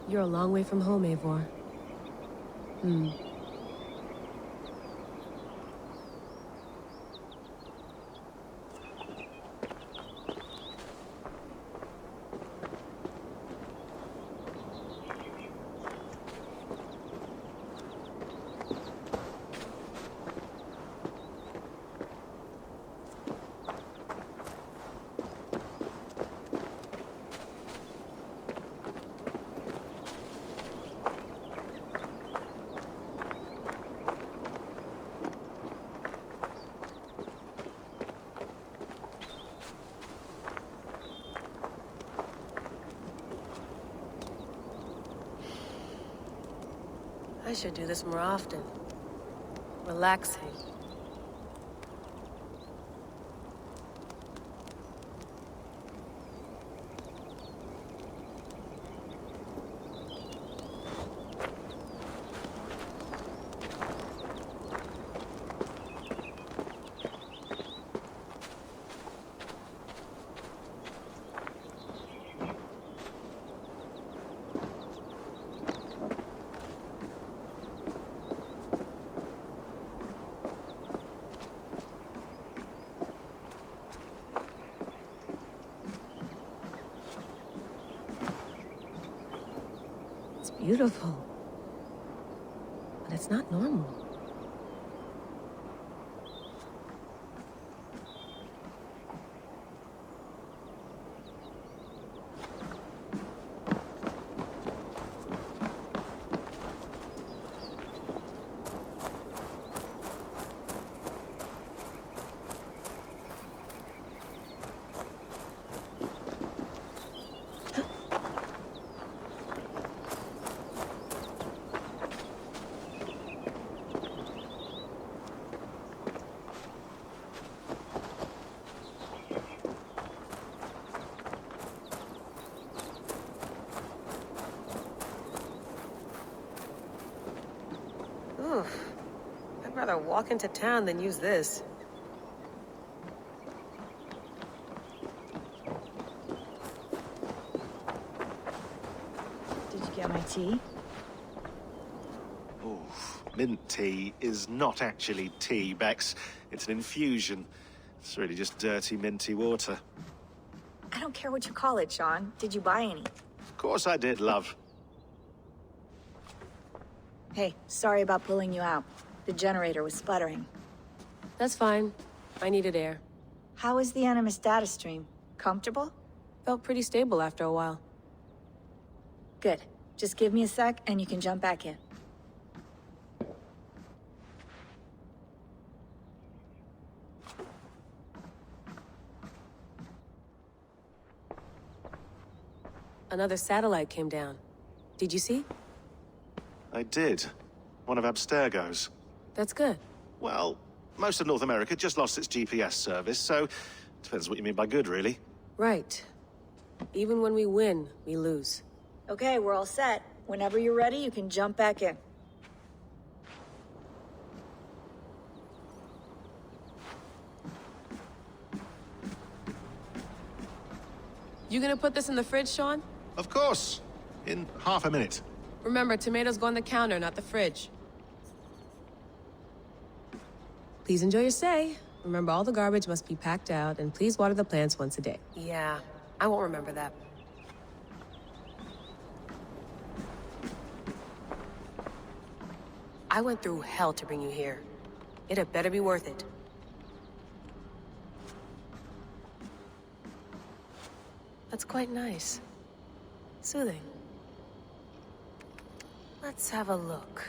You're a long way from home, Eivor. I should do this more often. Relaxing. Beautiful. But it's not normal. Oof. I'd rather walk into town than use this. Did you get my tea? Oof. Mint tea is not actually tea, Bex. It's an infusion. It's really just dirty, minty water. I don't care what you call it, Sean. Did you buy any? Of course I did, love. Hey, sorry about pulling you out. The generator was sputtering. That's fine. I needed air. How is the Animus data stream? Comfortable? Felt pretty stable after a while. Good. Just give me a sec and you can jump back in. Another satellite came down. Did you see? I did. One of Abstergo's. That's good. Well, most of North America just lost its GPS service, so depends what you mean by good, really. Right. Even when we win, we lose. Okay, we're all set. Whenever you're ready, you can jump back in. You gonna put this in the fridge, Sean? Of course. In half a minute. Remember, tomatoes go on the counter, not the fridge. Please enjoy your stay. Remember, all the garbage must be packed out, and please water the plants once a day. Yeah, I won't remember that. I went through hell to bring you here. It had better be worth it. That's quite nice. Soothing. Let's have a look.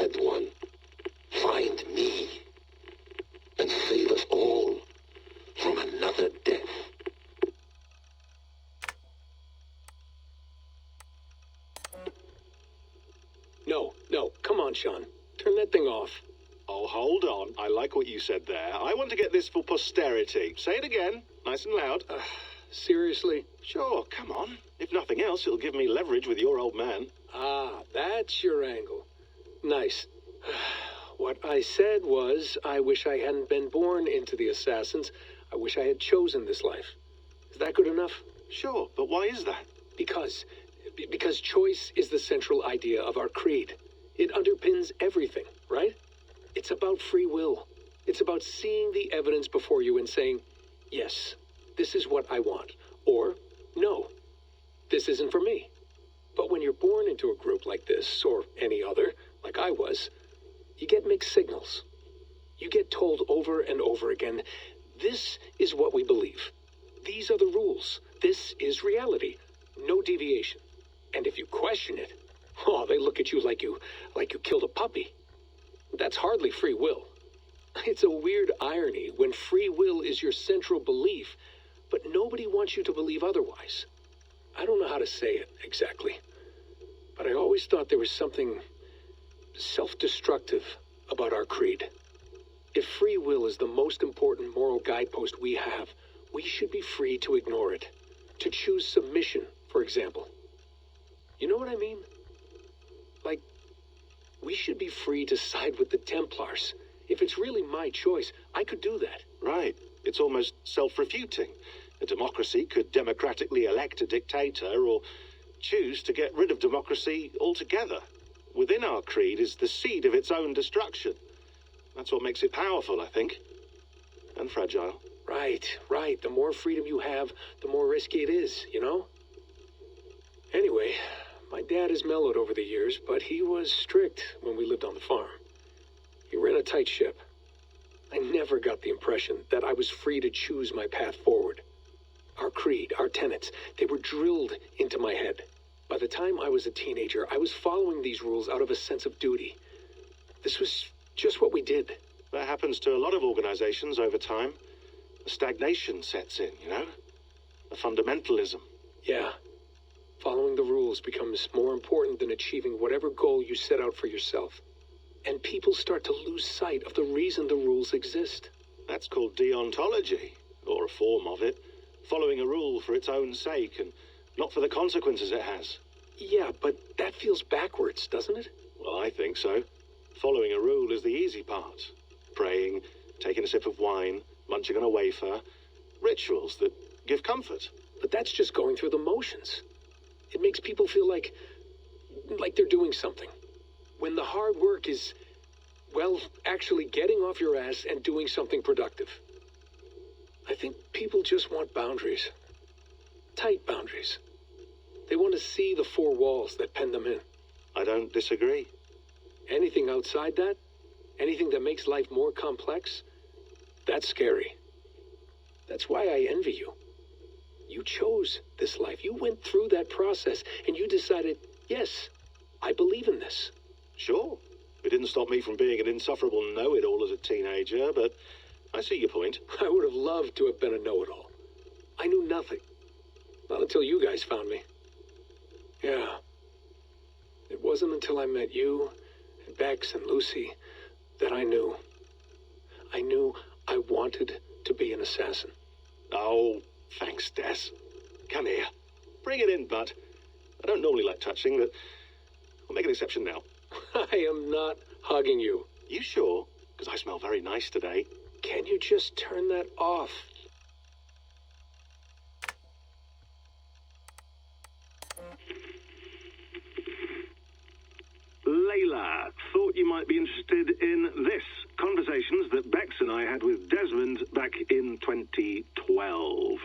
Red One, find me and save us all from another death. No, come on, Sean. Turn that thing off. Oh, hold on. I like what you said there. I want to get this for posterity. Say it again, nice and loud. Seriously? Sure, come on. If nothing else, it'll give me leverage with your old man. Ah, that's your angle. Nice. What I said was, I wish I hadn't been born into the Assassins. I wish I had chosen this life. Is that good enough? Sure, but why is that? Because choice is the central idea of our creed. It underpins everything, right? It's about free will. It's about seeing the evidence before you and saying, yes, this is what I want. Or, no, this isn't for me. But when you're born into a group like this, or any other, like I was, you get mixed signals. You get told over and over again, this is what we believe. These are the rules. This is reality. No deviation. And if you question it, oh, they look at you like you killed a puppy. That's hardly free will. It's a weird irony when free will is your central belief, but nobody wants you to believe otherwise. I don't know how to say it exactly, but I always thought there was something self-destructive about our creed. If free will is the most important moral guidepost we have, we should be free to ignore it. To choose submission, for example. You know what I mean? Like, we should be free to side with the Templars. If it's really my choice, I could do that. Right. It's almost self-refuting. A democracy could democratically elect a dictator or choose to get rid of democracy altogether. Within our creed is the seed of its own destruction. That's what makes it powerful, I think. And fragile. Right. The more freedom you have, the more risky it is, you know? Anyway, my dad has mellowed over the years, but he was strict when we lived on the farm. He ran a tight ship. I never got the impression that I was free to choose my path forward. Our creed, our tenets, they were drilled into my head. By the time I was a teenager, I was following these rules out of a sense of duty. This was just what we did. That happens to a lot of organizations over time. A stagnation sets in, you know? A fundamentalism. Yeah. Following the rules becomes more important than achieving whatever goal you set out for yourself. And people start to lose sight of the reason the rules exist. That's called deontology, or a form of it. Following a rule for its own sake and not for the consequences it has. Yeah, but that feels backwards, doesn't it? Well, I think so. Following a rule is the easy part. Praying, taking a sip of wine, munching on a wafer. Rituals that give comfort. But that's just going through the motions. It makes people feel like they're doing something. When the hard work is, well, actually getting off your ass and doing something productive. I think people just want boundaries. Tight boundaries. They want to see the four walls that pen them in. I don't disagree. Anything outside that, anything that makes life more complex, that's scary. That's why I envy you. You chose this life. You went through that process and you decided, yes, I believe in this. Sure. It didn't stop me from being an insufferable know-it-all as a teenager, but I see your point. I would have loved to have been a know-it-all. I knew nothing. Not until you guys found me. Yeah. It wasn't until I met you and Bex and Lucy that I knew. I knew I wanted to be an assassin. Oh, thanks, Des. Come here. Bring it in, bud. I don't normally like touching, but I'll make an exception now. I am not hugging you. You sure? Because I smell very nice today. Can you just turn that off? Layla, thought you might be interested in this. Conversations that Bex and I had with Desmond back in 2012.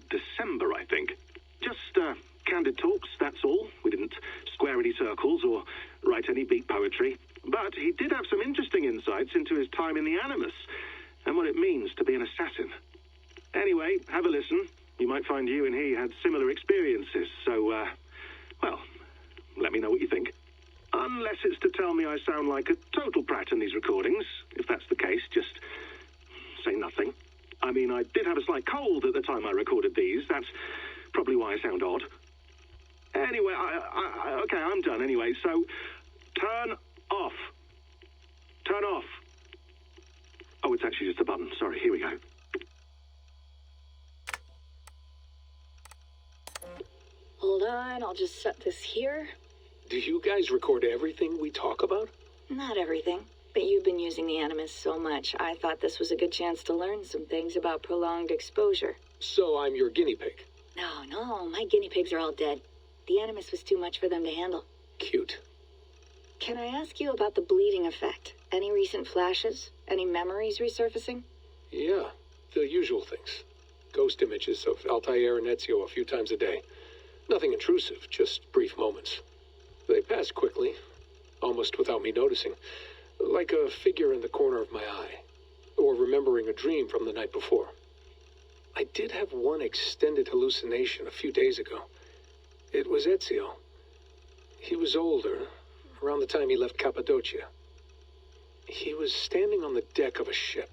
December, I think. Just candid talks, that's all. We didn't square any circles or write any beat poetry. But he did have some interesting insights into his time in the Animus and what it means to be an assassin. Anyway, have a listen. You might find you and he had similar experiences. So, well, let me know what you think. Unless it's to tell me I sound like a total prat in these recordings. If that's the case, just say nothing. I mean, I did have a slight cold at the time I recorded these. That's probably why I sound odd. Anyway, okay, I'm done anyway, so turn off. Turn off. Oh, it's actually just a button. Sorry, here we go. Hold on, I'll just set this here. Do you guys record everything we talk about? Not everything, but you've been using the Animus so much, I thought this was a good chance to learn some things about prolonged exposure. So I'm your guinea pig. No, my guinea pigs are all dead. The Animus was too much for them to handle. Cute. Can I ask you about the bleeding effect? Any recent flashes? Any memories resurfacing? Yeah, the usual things. Ghost images of Altair and Ezio a few times a day. Nothing intrusive, just brief moments. They pass quickly, almost without me noticing, like a figure in the corner of my eye, or remembering a dream from the night before. I did have one extended hallucination a few days ago. It was Ezio. He was older, around the time he left Cappadocia. He was standing on the deck of a ship,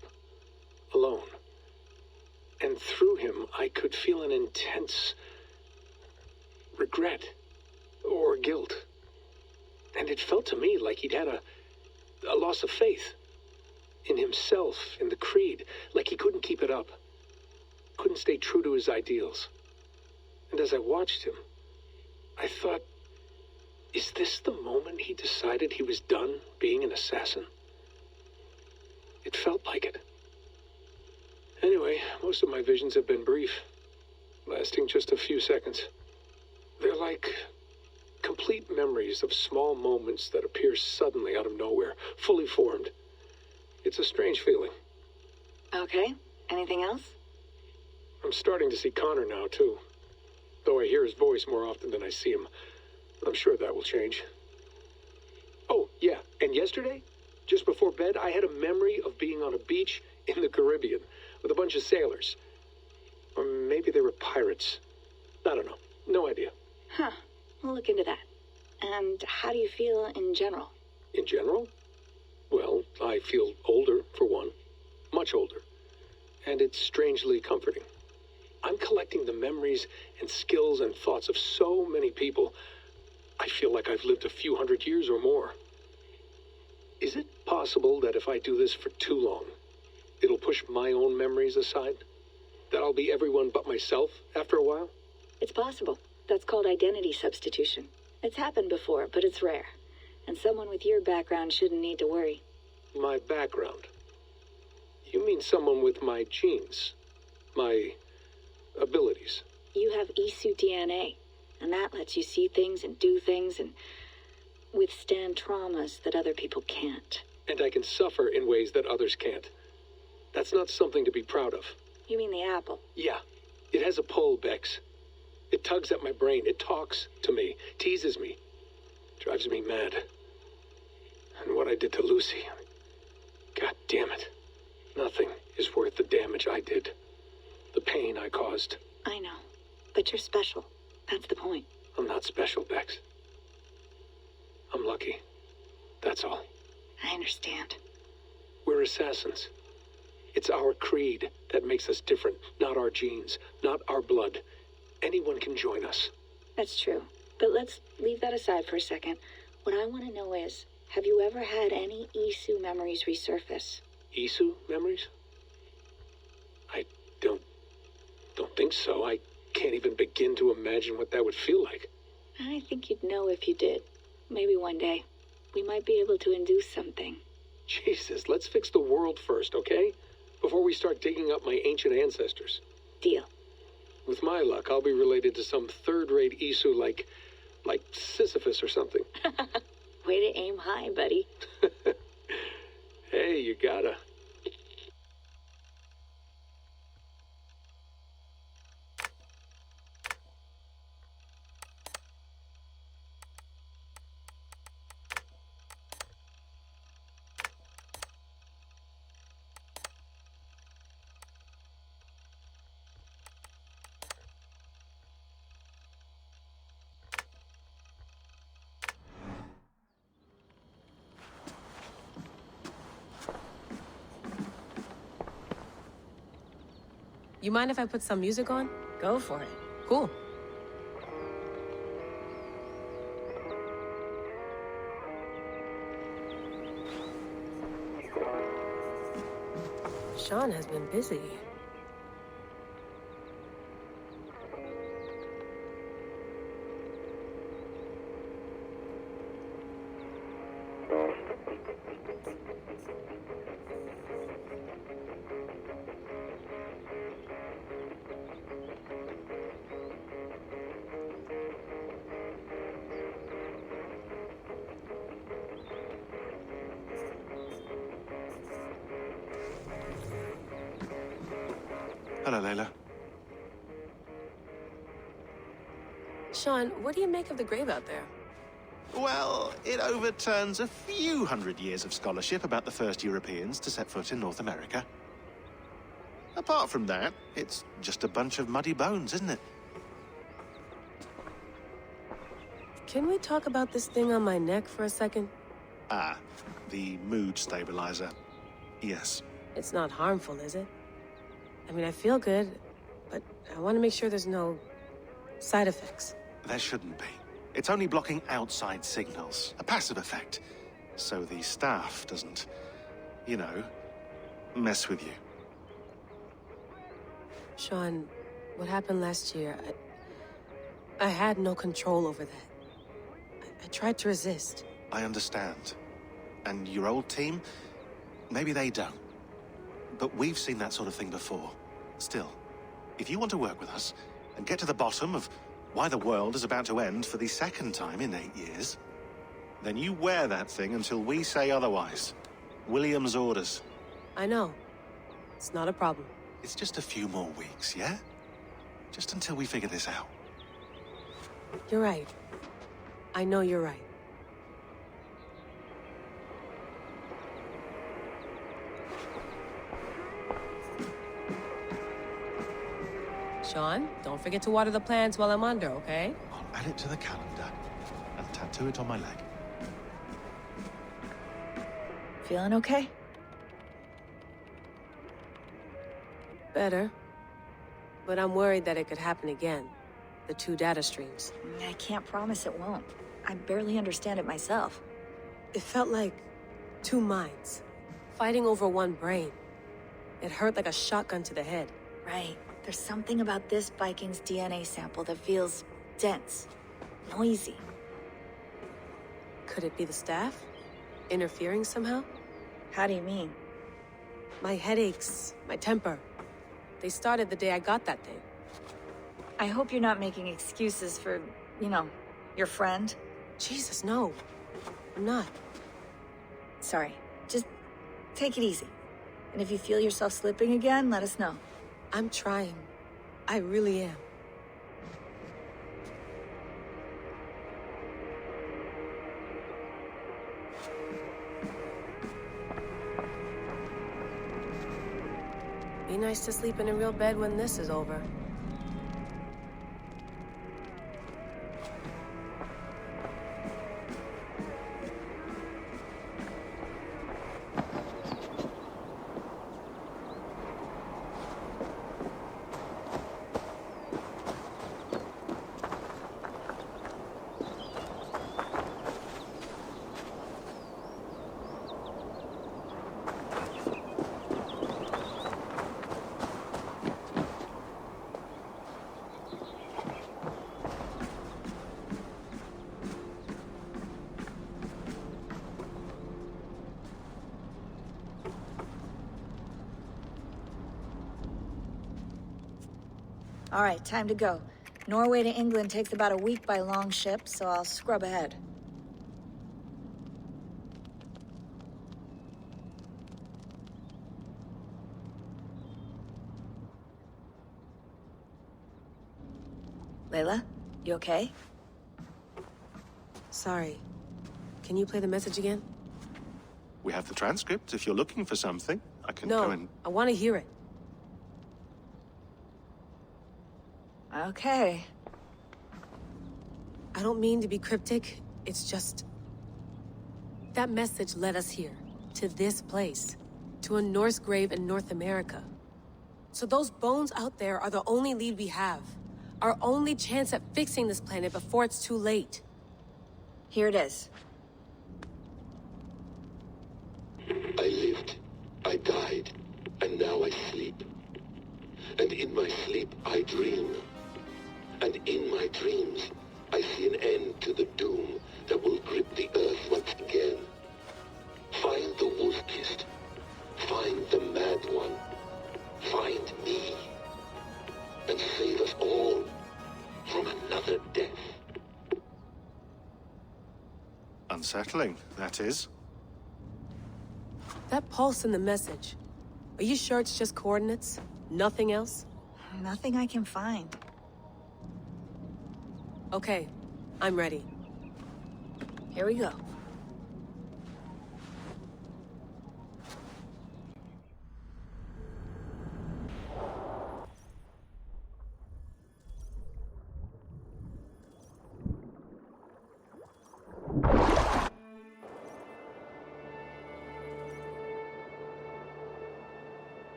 alone. And through him, I could feel an intense regret or guilt. And it felt to me like he'd had a loss of faith in himself, in the Creed, like he couldn't keep it up, couldn't stay true to his ideals. And as I watched him, I thought, is this the moment he decided he was done being an assassin? It felt like it. Anyway, most of my visions have been brief, lasting just a few seconds. They're like complete memories of small moments that appear suddenly out of nowhere, fully formed. It's a strange feeling. Okay, anything else? I'm starting to see Connor now, too. Though I hear his voice more often than I see him. I'm sure that will change. Oh, yeah, and yesterday, just before bed, I had a memory of being on a beach in the Caribbean with a bunch of sailors. Or maybe they were pirates. I don't know. No idea. Huh, we'll look into that. And how do you feel in general? In general? Well, I feel older, for one. Much older. And it's strangely comforting. I'm collecting the memories and skills and thoughts of so many people. I feel like I've lived a few hundred years or more. Is it possible that if I do this for too long, it'll push my own memories aside? That I'll be everyone but myself after a while? It's possible. That's called identity substitution. It's happened before, but it's rare. And someone with your background shouldn't need to worry. My background? You mean someone with my genes? My abilities? You have Isu DNA, and that lets you see things and do things and withstand traumas that other people can't. And I can suffer in ways that others can't. That's not something to be proud of. You mean the apple? Yeah. It has a pull, Bex. It tugs at my brain. It talks to me. Teases me. Drives me mad. And what I did to Lucy. God damn it. Nothing is worth the damage I did. The pain I caused. I know. But you're special. That's the point. I'm not special, Bex. I'm lucky. That's all. I understand. We're assassins. It's our creed that makes us different, not our genes, not our blood. Anyone can join us. That's true. But let's leave that aside for a second. What I want to know is, have you ever had any Isu memories resurface? Isu memories? I don't think so. I can't even begin to imagine what that would feel like. I think you'd know if you did. Maybe one day. We might be able to induce something. Jesus, let's fix the world first, okay? Before we start digging up my ancient ancestors. Deal. With my luck, I'll be related to some third-rate Isu like Sisyphus or something. Way to aim high, buddy. Hey, you gotta. You mind if I put some music on? Go for it. Cool. Sean has been busy. Hello, Layla. Sean, what do you make of the grave out there? Well, it overturns a few hundred years of scholarship about the first Europeans to set foot in North America. Apart from that, it's just a bunch of muddy bones, isn't it? Can we talk about this thing on my neck for a second? Ah, the mood stabilizer. Yes. It's not harmful, is it? I mean, I feel good, but I want to make sure there's no side effects. There shouldn't be. It's only blocking outside signals, a passive effect, so the staff doesn't, you know, mess with you. Sean, what happened last year, I had no control over that. I tried to resist. I understand. And your old team, maybe they don't. But we've seen that sort of thing before. Still, if you want to work with us and get to the bottom of why the world is about to end for the second time in 8 years, then you wear that thing until we say otherwise. William's orders. I know. It's not a problem. It's just a few more weeks, yeah? Just until we figure this out. You're right. I know you're right. Sean, don't forget to water the plants while I'm under, okay? I'll add it to the calendar and tattoo it on my leg. Feeling okay? Better. But I'm worried that it could happen again. The 2 data streams. I can't promise it won't. I barely understand it myself. It felt like 2 minds, fighting over 1 brain. It hurt like a shotgun to the head. Right. There's something about this Viking's DNA sample that feels dense, noisy. Could it be the staff? Interfering somehow? How do you mean? My headaches, my temper. They started the day I got that thing. I hope you're not making excuses for, you know, your friend. Jesus, no. I'm not. Sorry. Just take it easy. And if you feel yourself slipping again, let us know. I'm trying. I really am. Be nice to sleep in a real bed when this is over. All right, time to go. Norway to England takes about a week by long ship, so I'll scrub ahead. Layla, you okay? Sorry. Can you play the message again? We have the transcript. If you're looking for something, I can No, go and... I want to hear it. Okay. I don't mean to be cryptic. It's just... that message led us here. To this place. To a Norse grave in North America. So those bones out there are the only lead we have. Our only chance at fixing this planet before it's too late. Here it is. I lived, I died, and now I sleep. And in my sleep I dream. And in my dreams I see an end to the doom that will grip the earth once again. Find the wolf-kissed. Find the mad one. Find me. And save us all from another death. Unsettling, that is. That pulse in the message. Are you sure it's just coordinates? Nothing else? Nothing I can find. Okay, I'm ready. Here we go.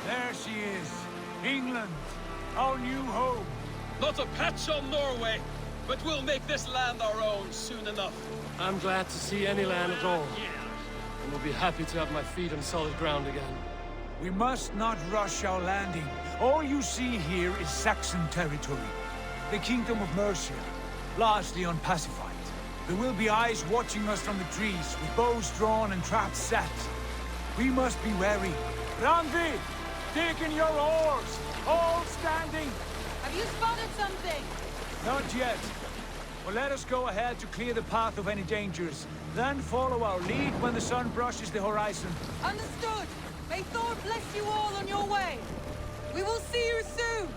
There she is, England, our new home. Not a patch on Norway, but we'll make this land our own soon enough. I'm glad to see any land at all, and will be happy to have my feet on solid ground again. We must not rush our landing. All you see here is Saxon territory, the Kingdom of Mercia, largely unpacified. There will be eyes watching us from the trees, with bows drawn and traps set. We must be wary. Randi! Dig in your oars! All standing! Have you spotted something? Not yet. But let us go ahead to clear the path of any dangers. Then follow our lead when the sun brushes the horizon. Understood. May Thor bless you all on your way. We will see you soon.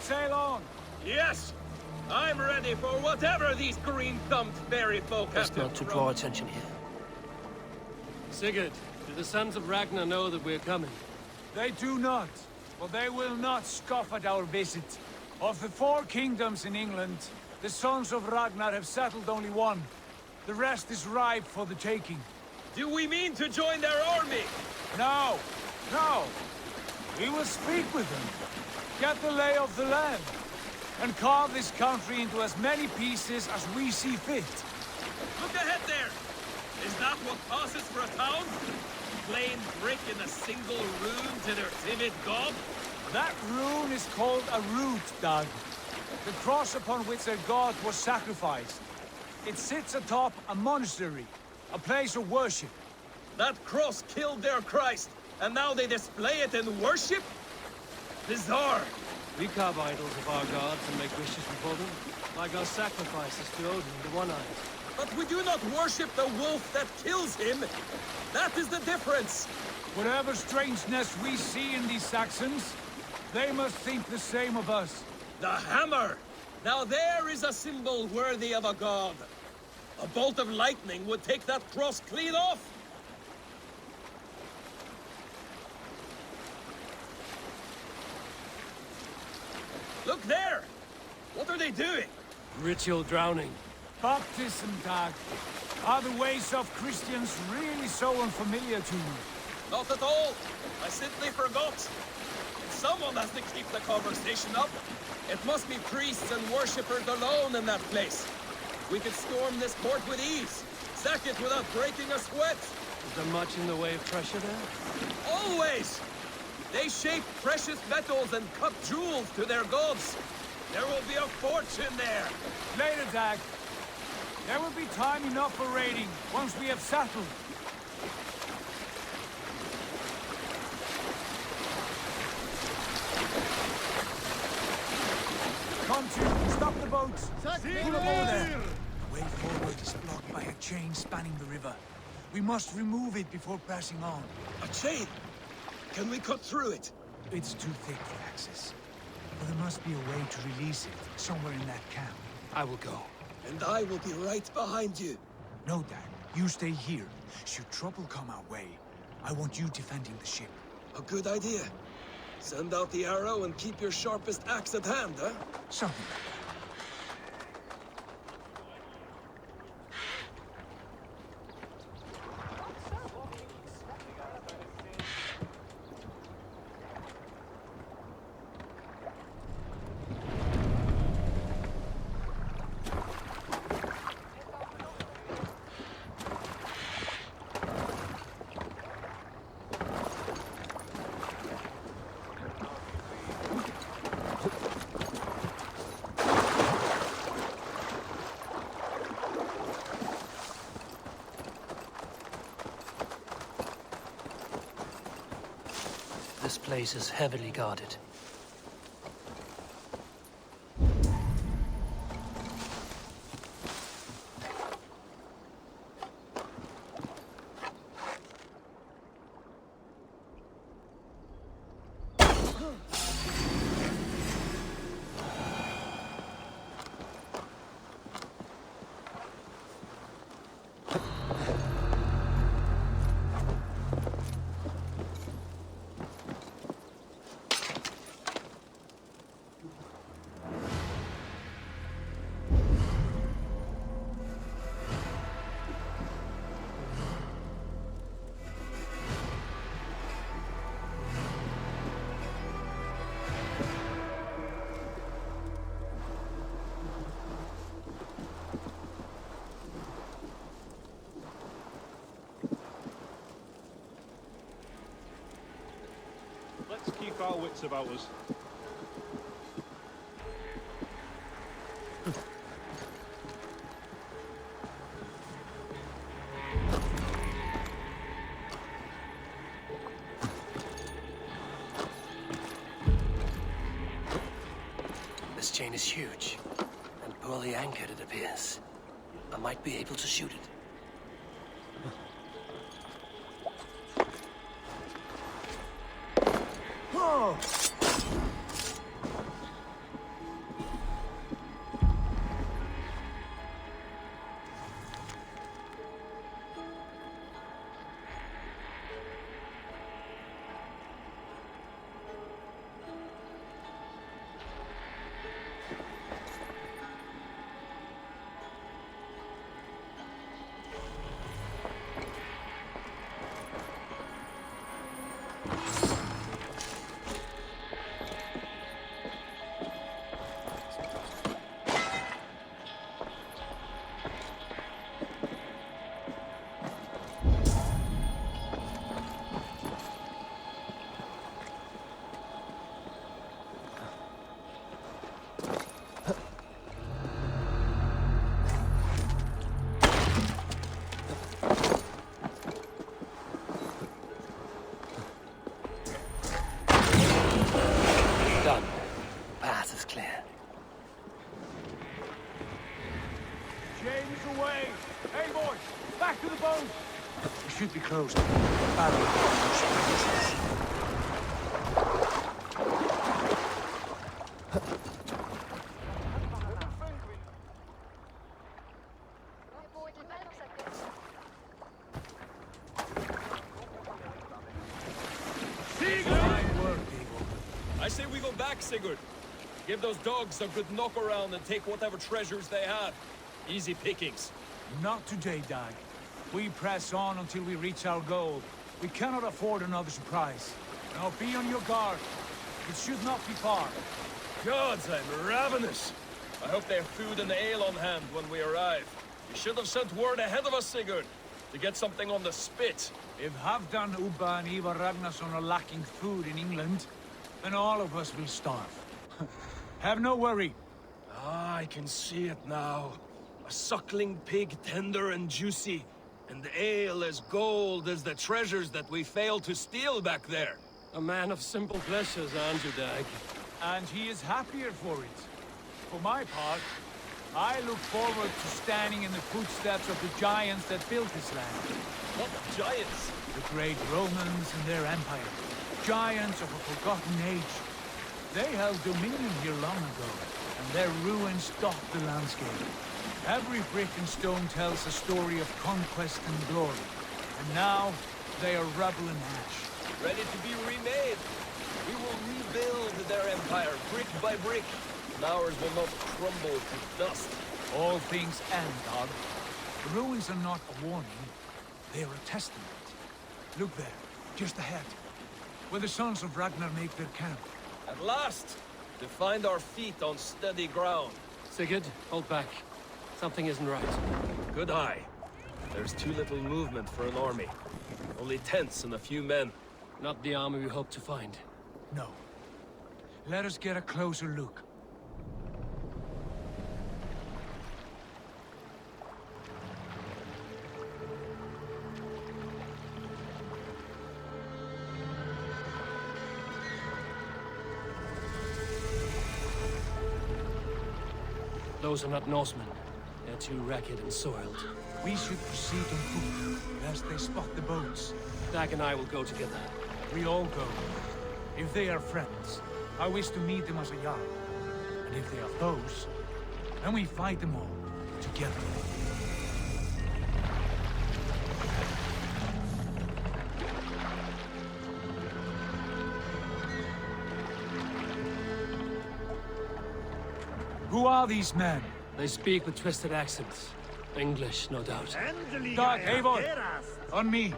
Sail on. Yes! I'm ready for whatever these green-thumbed fairy folk have Best not to draw attention here. Sigurd, do the sons of Ragnar know that we're coming? They do not, but they will not scoff at our visit. Of the 4 kingdoms in England, the sons of Ragnar have settled only one. The rest is ripe for the taking. Do we mean to join their army? No, no. We will speak with them, get the lay of the land, and carve this country into as many pieces as we see fit. Look ahead there! Is that what passes for a town? Plain brick in a single rune to their timid god? That rune is called a root, Dag. The cross upon which their god was sacrificed. It sits atop a monastery, a place of worship. That cross killed their Christ, and now they display it in worship? Bizarre! We carve idols of our gods and make wishes before them, like our sacrifices to Odin, the One-Eyed. But we do not worship the wolf that kills him! That is the difference! Whatever strangeness we see in these Saxons, they must think the same of us. The hammer! Now there is a symbol worthy of a god. A bolt of lightning would take that cross clean off! Look there! What are they doing? Ritual drowning. Baptism, Dag. Are the ways of Christians really so unfamiliar to you? Not at all. I simply forgot. Someone has to keep the conversation up. It must be priests and worshippers alone in that place. We could storm this port with ease. Sack it without breaking a sweat. Is there much in the way of treasure there? Always! They shape precious metals and cut jewels to their gods. There will be a fortune there. Later, Dag. There will be time enough for raiding, once we have settled. Come to, stop the boats. Pull them over there. The way forward is blocked by a chain spanning the river. We must remove it before pressing on. A chain? Can we cut through it? It's too thick for access. But there must be a way to release it, somewhere in that camp. I will go. And I will be right behind you. No, Dad. You stay here. Should trouble come our way, I want you defending the ship. A good idea. Send out the arrow and keep your sharpest axe at hand, huh? Something like This place is heavily guarded. Let's keep our wits about us. This chain is huge, and poorly anchored, it appears. I might be able to shoot it. Done. Path is clear. James away! Eivor, back to the boat! We should be close. Battle. I say we go back, Sigurd. Give those dogs a good knock around and take whatever treasures they have. Easy pickings. Not today, Dag. We press on until we reach our goal. We cannot afford another surprise. Now be on your guard. It should not be far. Gods, I'm ravenous. I hope they have food and ale on hand when we arrive. You should have sent word ahead of us, Sigurd, to get something on the spit. If Halfdan, Ubba and Ivar Ragnarsson are lacking food in England, then all of us will starve. Have no worry. Ah, I can see it now. A suckling pig, tender and juicy, and ale as gold as the treasures that we failed to steal back there. A man of simple pleasures, aren't you, Dag? And he is happier for it. For my part, I look forward to standing in the footsteps of the giants that built this land. What giants? The great Romans and their empire. Giants of a forgotten age. They held dominion here long ago, and their ruins dot the landscape. Every brick and stone tells a story of conquest and glory. And now, they are rubble and ash. Ready to be remade. We will rebuild their empire brick by brick. And ours will not crumble to dust. All things end, Dog. The ruins are not a warning. They are a testament. Look there, just ahead. Where the sons of Ragnar make their camp. At last! To find our feet on steady ground. Sigurd, hold back. Something isn't right. Good eye. There's too little movement for an army. Only tents and a few men. Not the army we hope to find. No. Let us get a closer look. Those are not Norsemen. They're too ragged and soiled. We should proceed on foot, lest they spot the boats. Dag and I will go together. We all go. If they are friends, I wish to meet them as a Jarl. And if they are foes, then we fight them all, together. Who are these men? They speak with twisted accents. English, no doubt. Dag, Eivor! On me!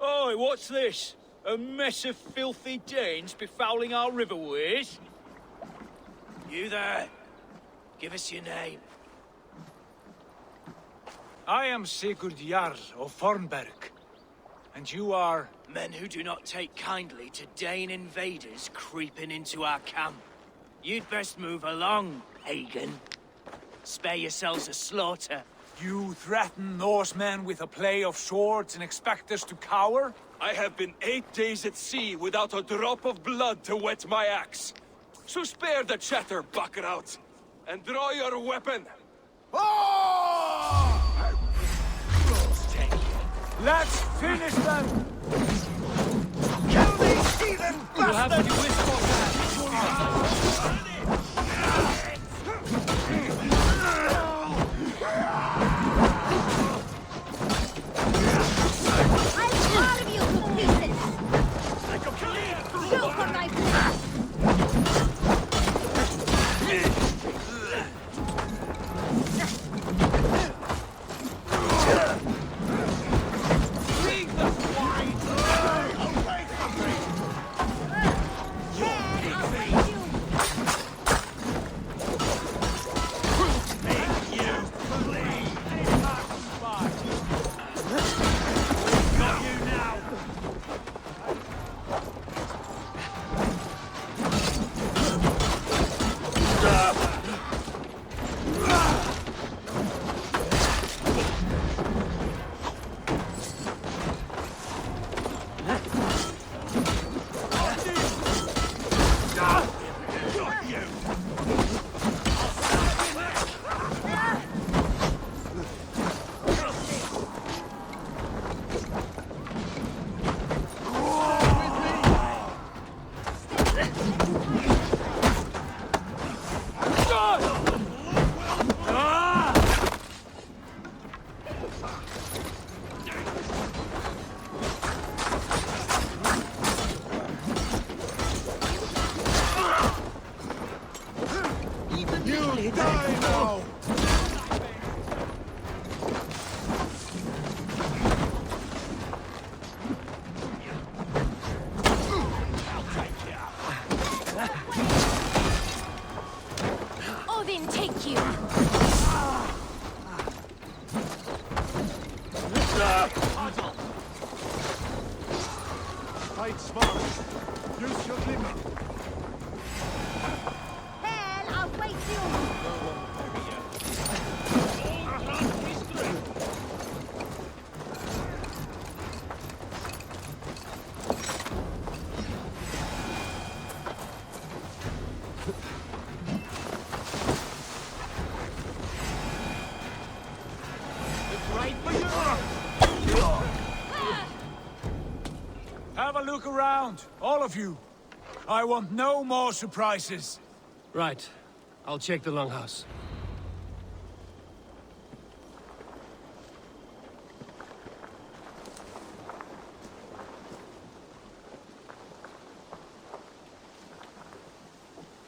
Oi, what's this? A mess of filthy Danes befouling our riverways? You there. Give us your name. I am Sigurd Jarl of Fornberg. And you are... Men who do not take kindly to Dane invaders creeping into our camp. You'd best move along, Hagen. Spare yourselves a slaughter. You threaten Norsemen with a play of swords and expect us to cower? I have been 8 days at sea without a drop of blood to wet my axe. So spare the chatter, Buckerout, and draw your weapon. Let's finish them! Kill these heathen You'll have to do bastards! this for that. Fight smart. Use your limit. Hell, I'll wait Have a look around, all of you. I want no more surprises. Right. I'll check the longhouse.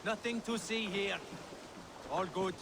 Nothing to see here. All good.